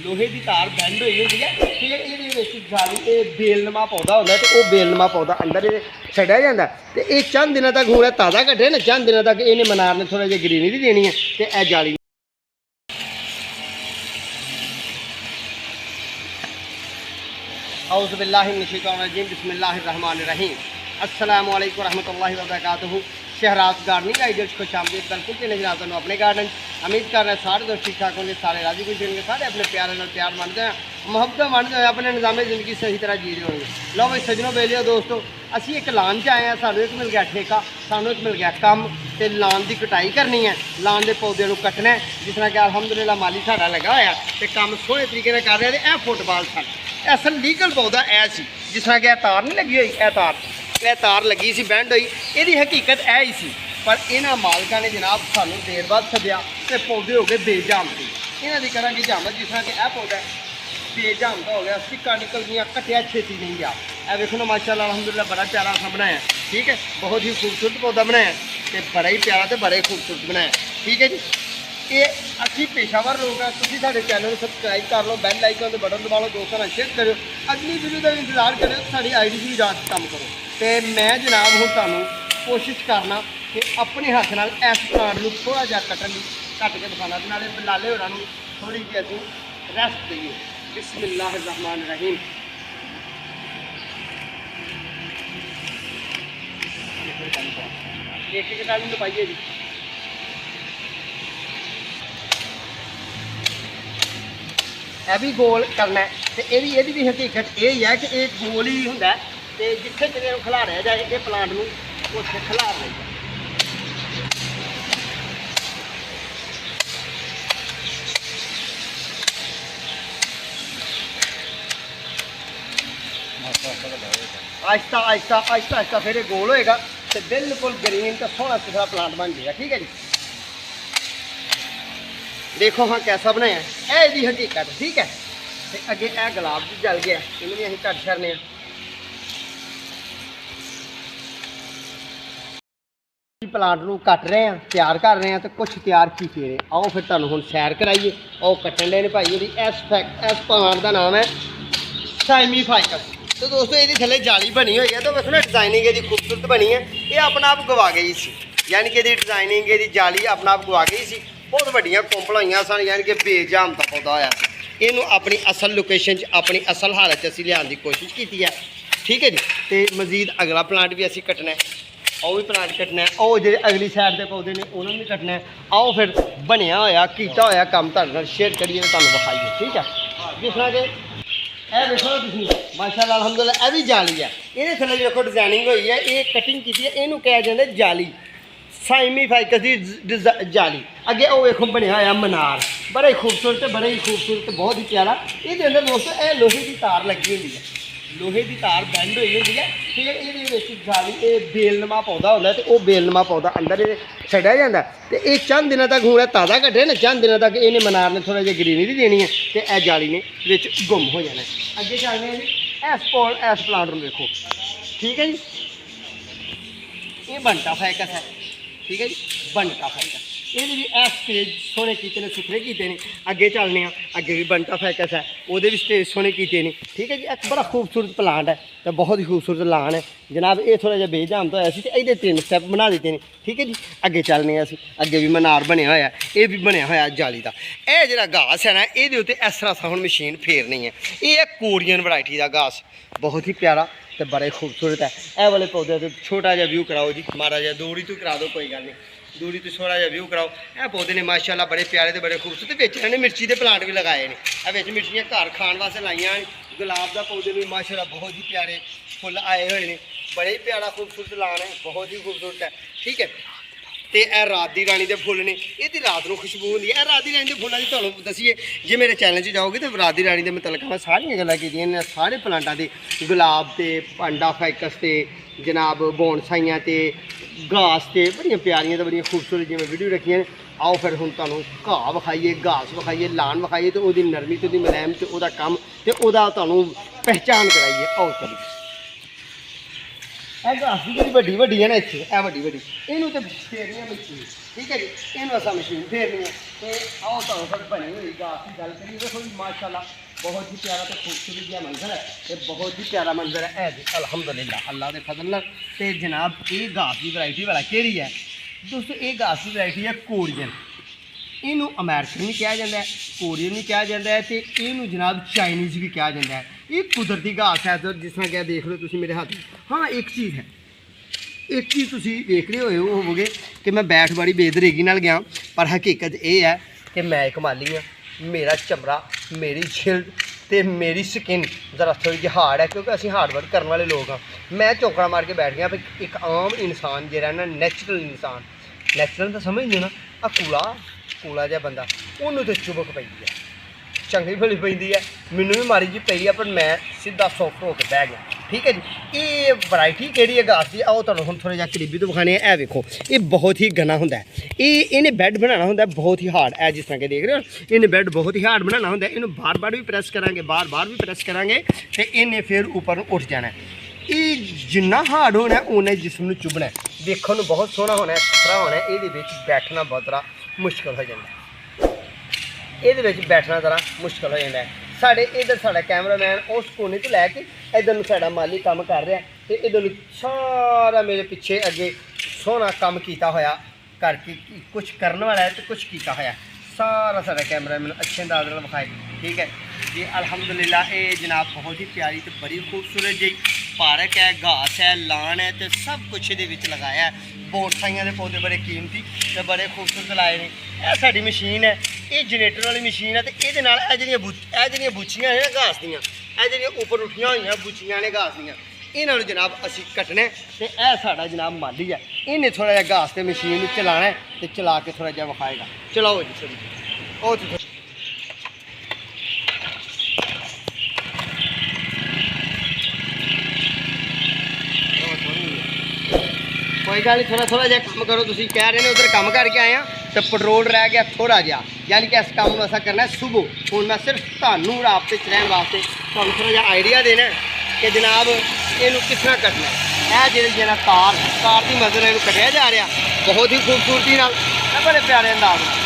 लोहे की तार बैंड हुई होंगी है, ठीक है। ये जाली ये बेलनुमा पौधा होता है, तो वह बेलनुमा पौधा अंदर छड्या जाता है। तो ये चंद दिनों तक हूँ ताज़ा कटे ना, चंद दिनों तक इन्हें मनार ने थोड़ा जिहा ग्रीनरी देनी है, तो यह जाली औज़ु बिल्लाहि मिनश शैतानिर रजीम बिस्मिल्लाहिर रहमानिर रहीम। अस्सलामु अलैकुम रहमतुल्लाहि व बरकातुहू। शहराज गार्डनिंग आइडियल को खुशामदीद। बिल्कुल कि नहीं जनाब अपने गार्डन उम्मीद कर रहे हैं सारे दोस्त ठीक ठाक होंगे, सारे राजी खुश होंगे, सारे अपने प्यारे नाल प्यार मानते हैं, मुहब्बत मानते हैं, अपने निज़ाम ज़िंदगी सही तरह जी रहे होंगे। लो भाई सजनों बेलियो दोस्तों, असी एक लान च आए हैं, सानू एक मिल गया ठेका, सानू एक मिल गया काम, तो लान की कटाई करनी है, लान के पौधे को कटना है। जिस तरह कि अलहमदुलिल्लाह माली साडा लगा होया तो काम सोहने तरीके कर रहे हैं। यह फुटबाल सन असल लीगल पौधा ऐ सी, जिस तरह कि तार नहीं लगी हुई, यह तार लगी सी बैंड हुई, यदी हकीकत ऐ ही सी। पर इन्होंने मालकों ने जनाब सानू देर बाद सद्या तो पौधे हो गए बेजामती। इन्हों की करा की जामत, जिस तरह कि यह पौधा बेजामता हो गया, सिक्का निकल गया, कटिया छेती नहीं गया। यह देखो ना माशाअल्लाह अलहमदुलिल्लाह बड़ा प्यारा असा बनाया, ठीक है। बहुत ही खूबसूरत पौधा बनाया, तो बड़ा ही प्यारा तो बड़ा ही खूबसूरत बनाया, ठीक है जी। ये अच्छी पेशावर लोग हैं, तुम साढ़े चैनल सबसक्राइब कर लो, बैल आइकन के बटन दबा लो, दोस्तों ने शेयर करो, अगली वीडियो का इंतजार करो, साड़ी आईडी की भी जांच काम करो। तो मैं जनाब हूँ तुहानू कोशिश करना कि अपने हाथ नाल इस प्लांट को थोड़ा जहा कटन कट के दिखाना, नाले लाले होरां नूं थोड़ी जी असीं रेस्ट दईए। बिस्मिल्लाहिर रहमानिर रहीम। एक एक डाली तो पाइए जी। यह भी गोल करना है, तो यही भी हकीकत यही है कि एक गोल ही होंगे, तो जिथे जिन्हें खिलारिया जाए ये प्लांट में उत्थे खिलार ले जाए। आहिस्ता आहिस्ता आहिस्ता आहिस्ता फिर ये गोल होएगा, तो बिल्कुल ग्रीन तो सोहना सुथरा प्लांट बन जाएगा, ठीक है जी। देखो हाँ कैसा बनाया है, यही हकीकत, ठीक है। तो अगे यह गुलाब भी जल गया, इन्हें भी अं कट छड़ने प्लांट को कट रहे हैं, तैयार कर रहे हैं, तो कुछ तैयार कीते हैं। आओ फिर तुहानूं हुण सैर कराइए। आओ कट्टन डे ने भाई, ये इस प्लांट का नाम है साइमीफाइकस। तो दोस्तों ये थले जाली बनी हुई है, तो वैसे ना डिजाइनिंग ये खूबसूरत बनी है, ये अपना आप गवा गई सी, यानी कि डिजाइनिंग ये जाली अपना आप गवा गई सी। बहुत वड्डियां कुंपल हुई सन, यानी कि बेजामता पौधा होया। इनू अपनी असल लोकेशन अपनी असल हालत असीं लियाउण दी कोशिश की है, ठीक है जी। तो मजीद अगला प्लांट भी असीं कटना है, और भी प्लांट कटना है, और जो अगली साइड के पौधे ने उन्होंने भी कटना है। आओ फिर बनया होया कीता होया काम तुहाडे नाल शेयर करिए, तुहानूं विखाइए, ठीक है। जिस तरह के यह देखो तुसीं माशाअल्लाह अलहमदुलिल्लाह, यह भी जाली है, ये थल्ले देखो डिजाइनिंग हुई है, ये कटिंग की है, इनू कहा जाता है जाली, साइमीफाइकस की जाली। अगे वो देखो बनया होया मनार, बड़ा ही खूबसूरत, बड़ा ही खूबसूरत, बहुत ही प्यारा। ये अंदर दोस्तों यह लोहे की तार लगी हुई है, लोहे की तार बैंड हुई होंगी है, ठीक है। ये जाली ये बेलनुमा पौधा होता है, तो वह बेलनुमा पौधा अंदर छड्या जाता है। तो ये चंद दिनों तक हूँ ताज़ा कटे ना, चंद दिनों तक इन्हें मनार ने थोड़ा जिहा ग्रीनरी देनी है, तो यह जाली ने विच गुम हो जाना है। अगे चलने हैं जी, इस प्लांट को देखो, ठीक है जी। ये बंटा फाइकस है, ठीक है जी, बंटा फाइकस। ये भी स्टेज सोहने किए ने, सुथरे किए हैं। अगे चलने अगे भी बंटा फाइकस है, वो भी स्टेज सोहने किए हैं, ठीक है जी। एक बड़ा खूबसूरत प्लांट है, तो बहुत ही खूबसूरत लान है जनाब। ये थोड़ा जिहा बेजामता होया सी, तो ये 3 स्टैप बना दिते हैं, ठीक है जी। अगे चलने असीं, अगे भी मनार बनया होया, ये भी बनया होया जाली का। यह जो घास है ना, ये उत्ते इस तरह सा हुण मशीन फेरनी है। ये कोरियन वैरायटी का घास, बहुत ही प्यारा तो बड़ा ही खूबसूरत है। यह वाले पौधे तो छोटा जिहा व्यू कराओ जी, माड़ा जिहा दूरी तो करा दो, कोई गल नहीं, दूरी तो थोड़ा जिहा व्यू कराओ। यह पौधे ने माशाअल्लाह बड़े प्यारे तो बड़े खूबसूरत। बिच इन्होंने मिर्ची के प्लांट भी लगाए हैं, बिच मिर्चियाँ घर खाण वास्ते लाइया। गुलाब का पौधे भी माशाअल्लाह बहुत ही प्यारे फुल आए हुए हैं, बड़े ही प्यारा खूबसूरत लान है, बहुत ही खूबसूरत है, ठीक है। तो यह रात की रानी के फुल ने, ये रात को खुशबू होंगी है। रात की रानी के फुलों की तुहानूं दसीए, जे मेरे चैनल जाओगे तो रात की रानी के मतलब मैं सारिया गल्लां कीतियां ने, सारे प्लांटां दी, गुलाब ते बंटा फाइकस ते जनाब बोनसाइयां ते घास ते बड़ियां प्यारियां तो बड़ियां खूबसूरत जिवें वीडियो रखियां ने। आओ फिर हुण तुहानूं घाह विखाइए, घास विखाइए, लान विखाइए, तो उसकी नरमी तो मुलायम तो वह काम तो वह तुहानूं पहचान कराइए। आओ चलिए ਇਹ ਘਾਸ ਦੀ ਜਿਹੜੀ ਵੱਡੀ ਵੱਡੀ ਹੈ ਨਾ ਇੱਥੇ ਇਹ ਵੱਡੀ ਵੱਡੀ ਇਹਨੂੰ ਤੇ ਫੇਰਨੀ ਹੈ ਮਸ਼ੀਨ ਠੀਕ ਹੈ ਜੀ ਇਹਨੂੰ ਅਸਾਂ ਮਸ਼ੀਨ ਫੇਰਨੀ ਹੈ ਤੇ ਆਓ ਤੁਹਾਨੂੰ ਫਿਰ ਬਣੀ ਹੋਈ ਘਾਸ ਦੀ ਗੱਲ ਕਰੀਏ ਦੇਖੋ ਜੀ ਮਾਸ਼ਾਅੱਲਾ बहुत ही प्यारा तो खूबसूरत जिहा मंजर है ये बहुत ही प्यारा मंजर है जी अलहमदुलिल्ला अल्लाह के फजल नाल ते जनाब ये घास की वैरायटी वाला केड़ी है दोस्तों ये घास की वैरायटी है कोरियन इनू अमेरिकन भी कहा जाता है कोरियन भी कहा जाता है तो इनू जनाब चाइनीज़ भी कहा जाता है ये कुदरती घास है तो जिस तरह क्या देख लो तुम मेरे हाथ हाँ एक चीज़ है एक चीज़ तुम देख रहे होवोगे कि मैं बैठ बड़ी बेदरेगी नाल गया पर हकीकत ये है कि मैं एक माली हाँ मेरा चमड़ा मेरी जिल्द तो मेरी स्किन ज़रा थोड़ी जी हार्ड है क्योंकि असीं हार्ड वर्क करने वाले लोग हाँ मैं चौंकड़ा मार के बैठ गया भाई एक आम इंसान जो ना नैचुरल इंसान नैचुरल तो समझते ना आ कूड़ा कूड़ा जिहा बंदा उन्होंने तो चुबक पैंदी है चंगी भली पैंदी है मैनू भी माड़ी जी पई है पर मैं सीधा सॉफ्ट होकर बह गया ठीक है जी ये वैरायटी केड़ी है घास की आओ तुहानूं हुण थोड़ा जिहा करीबी तो विखाने ए वेखो ये बहुत ही घना हुंदा है ये इन्हें बैड बनाना हुंदा है बहुत ही हार्ड है जिस तरह के देख रहे हो इन्हें बैड बहुत ही हार्ड बनाना हुंदा है इन्हूं बार बार भी प्रेस करांगे बार बार भी प्रेस करांगे तो इन्हें फिर ऊपर उठ जाना है ये जिन्ना हार्ड होना है उन्हें जिस्म नूं चुभना है देखने नूं बहुत सोहना होना है खतरा होना है ये बैठना बहुत ज़रा मुश्किल हो जाता है ये बैठना ज़रा मुश्किल हो जाता है साढ़े इधर साढ़ा कैमरामैन उस कोने तो लैके इधर नूं साढ़ा माली काम कर रहा है तो इधर सारा मेरे पिछे अगे सोहना काम किया होया करके कुछ करने वाला है तो कुछ किया होया सारा सारा कैमरामैन अच्छे अंदाज नाल विखाए ठीक है जी अल्हम्दुलिल्लाह ये जनाब बहुत ही प्यारी तो बड़ी खूबसूरत जी पार्क है घास है लान है तो सब कुछ ये लगाया है बोनसाइयां के पौधे बड़े कीमती तो बड़े खूबसूरत लाए हैं यह साड़ी मशीन है ये जनरेटर वाली मशीन है तो ये जड़ियाँ बुचियाँ हैं घास दियाँ ये उपर उठिया हुई बुचियाँ ने घास दियाँ इन्होंने जनाब असी कटने तो यह साड़ा जनाब माली है इन्हें थोड़ा जहा घास से मशीन चलाना है तो चला के थोड़ा जहा विखाएगा चलाओ जी थोड़ी कोई गल नहीं थोड़ा थोड़ा जहा कम करो तुम कह रहे हैं उधर कम करके आए हैं तो पेट्रोल रह गया थोड़ा जहा यानी कि इस काम असा करना है सुबह हूँ मैं सिर्फ तू राबते च रहने वास्ते थोड़ा थोड़ा जहा आइडिया देना कि जनाब इनू किस तरह कटना है यह जो कार की मदद इनू कटिया जा रहा बहुत ही खूबसूरती नाल बड़े प्यारे अंदाज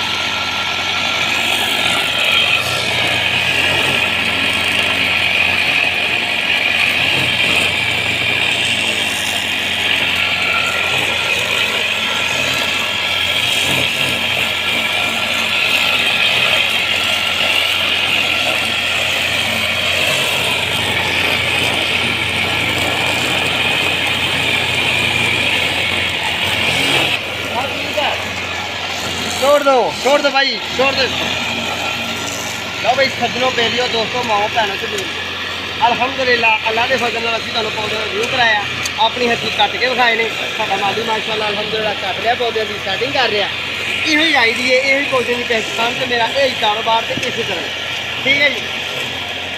छोड़ दो भाई छोड़ दो लो भाई सज्जनों बेलियो दोस्तों माओ भैनों से अल्हम्दुलिल्लाह अल्लाह के फजल नाल असीं तुहानूं पौधे रिव्यू कराया अपनी हथी कट के विखाए ने साडा माली माशाअल्लाह अल्हम्दुलिल्लाह कट लिया पौधे की सैटिंग कर रहा इहो ही आई दी है यही पौधे की पहचान तो मेरा यही कारोबार तो इसी तरह ठीक है जी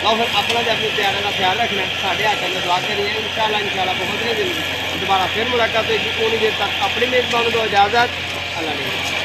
लो फिर अपना तो अपने प्यारे का ख्याल रखना साढ़े हाथ में दुआ करिए इंशाअल्लाह बहुत ही जल्दी दोबारा फिर मुलाकात होगी उन्नी देर तक अपनी मेज़बान को इजाज़त अल्लाह ने